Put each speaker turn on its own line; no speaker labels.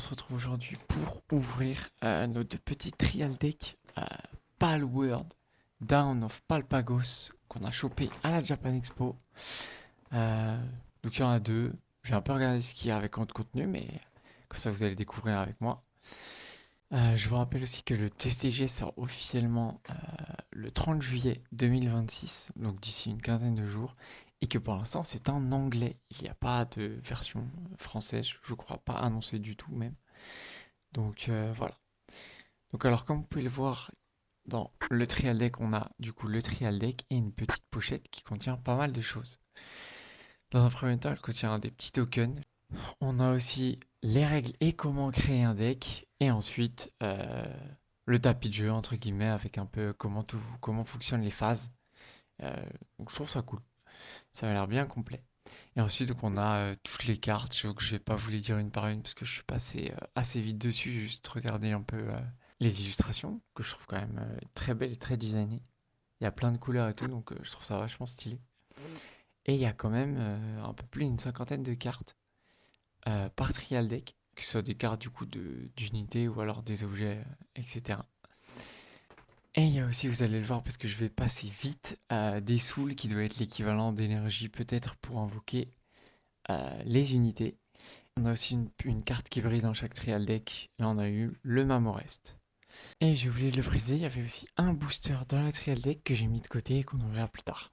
se retrouve aujourd'hui pour ouvrir nos deux petits trial deck Palworld Down of Palpagos qu'on a chopé à la Japan Expo. Euh, donc il y en a deux. J'ai un peu regardé ce qu'il y a avec compte contenu, mais comme ça vous allez découvrir avec moi. Je vous rappelle aussi que le TCG sort officiellement le 30 juillet 2026, donc d'ici une quinzaine de jours, et que pour l'instant c'est en anglais. Il n'y a pas de version française, je crois pas annoncée du tout même. Donc voilà. Donc alors comme vous pouvez le voir dans le trial deck, on a du coup le trial deck et une petite pochette qui contient pas mal de choses. Dans un premier temps, elle contient des petits tokens. On a aussi les règles et comment créer un deck. Et ensuite, le tapis de jeu, entre guillemets, avec un peu comment fonctionnent les phases. Donc je trouve ça cool. Ça a l'air bien complet. Et ensuite, donc, on a toutes les cartes. Je vais pas vous les dire une par une parce que je suis passé assez vite dessus. Juste regarder un peu les illustrations, que je trouve quand même très belles et très designées. Il y a plein de couleurs et tout, donc je trouve ça vachement stylé. Et il y a quand même un peu plus d'une cinquantaine de cartes par trial deck, que ce soit des cartes du coup d'unités ou alors des objets, etc. Et il y a aussi, vous allez le voir parce que je vais passer vite, des souls qui doivent être l'équivalent d'énergie peut-être pour invoquer les unités. On a aussi une carte qui brille dans chaque trial deck, et on a eu le Mamorest. Et j'ai oublié de le préciser, il y avait aussi un booster dans la trial deck que j'ai mis de côté et qu'on ouvrira plus tard.